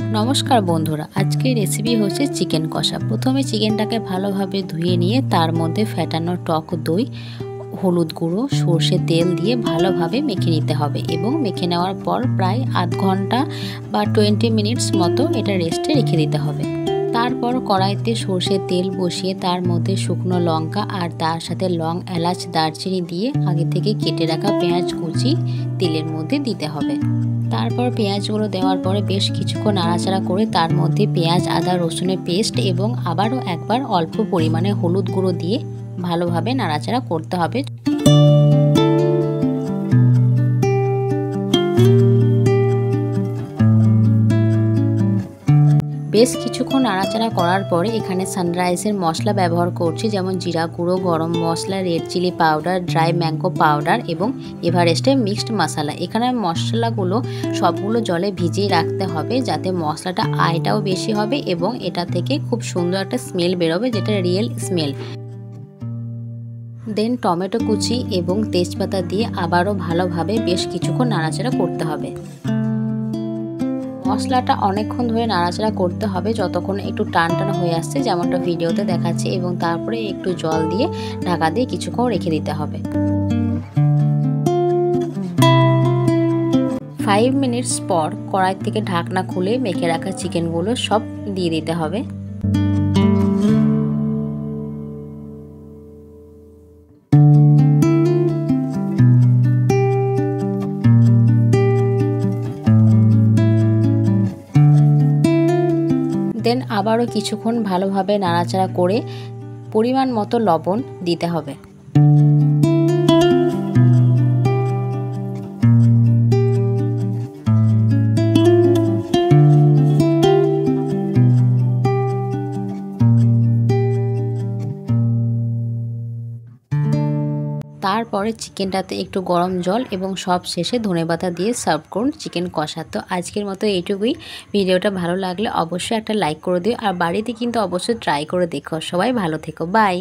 नमस्कार बंधुरा आज के रेसिपि होच्छे चिकेन कषा। प्रथमे चिकेनटाके भालोभाबे धुए निये तार मध्य फेटानो टक दई हलुद गुड़ो सर्षे तेल दिए भालोभाबे मेखे निते हबे एबं मेखे नेওয়ার पर प्राय आध घंटा बा 20 मिनिट्स मतो एटा रेस्टे रेखे दिते हबे। तारपर कड़ाईते सर्षे तेल बसिए तार मध्य शुकनो लंका और तार साथे लং एलाच दारचिनी दिए आगे थेके केटे राखा पेंयाज कुचि तेलेर मध्य दिते हबे। तारपर पेंयाजगुलो देওয়ার परे बेश किछुक्षण नाड़ाचाड़ा करे तार मध्य पेंयाज आदा रसुनेर पेस्ट एबं आबारो एकबार अल्प परिमाणे हलुद गुঁড়ो दिए भालोभाबे नाड़ाचाड़ा करते हबे। बेश किछुक्षण नाड़ाचाड़ा करार परे एखाने सानराइजेर मशला व्यवहार करछि जेमन जिरा गुঁড়ो गरम मशला red chilli powder dry mango powder एबं एभारेस्टेर मिक्सड मशाला। एखाने मशलागुलो सबगुलो जले भिजिए राखते हबे जाते मशलाटा आयटाओ बेशी हबे एबं एटा थेके खूब सुंदर एकटा स्मेल बेरोबे जेटा रियल स्मेल। देन टमेटो कुचि एबं तेजपाता दिए आबारो भालोभाबे बेश किछुक्षण नाड़ाचाड़ा करते हबे। मशलाटा अनेकक्षण धरे नाड़ाचाड़ा करते हबे যতক্ষণ একটু টান টান হয়ে আসছে যেমনটা ভিডিওতে দেখাচ্ছি এবং তারপরে একটু জল দিয়ে ঢাকা দিয়ে কিছুক্ষণ রেখে দিতে হবে। 5 মিনিটস পর কড়াই থেকে ঢাকনা খুলে মেখে রাখা চিকেনগুলো সব দিয়ে দিতে হবে। देन आबारो किछुक्षण भालोभाबे नाड़ाचाड़ा करे परिमाण मतो लवण दिते हबे। तारपरे चिकेनटाते एकटू गरम जल एबं सब शेषे धनेपाता दिए सार्व करुन चिकेन कषा। तो आजकेर मतो एइटुकुई। भिडियोटा भालो लागले अवश्यई एकटा लाइक करे दिओ और बाड़ीते किन्तु अवश्यई ट्राई करे देखो। सबाई भालो থেকো। बाय।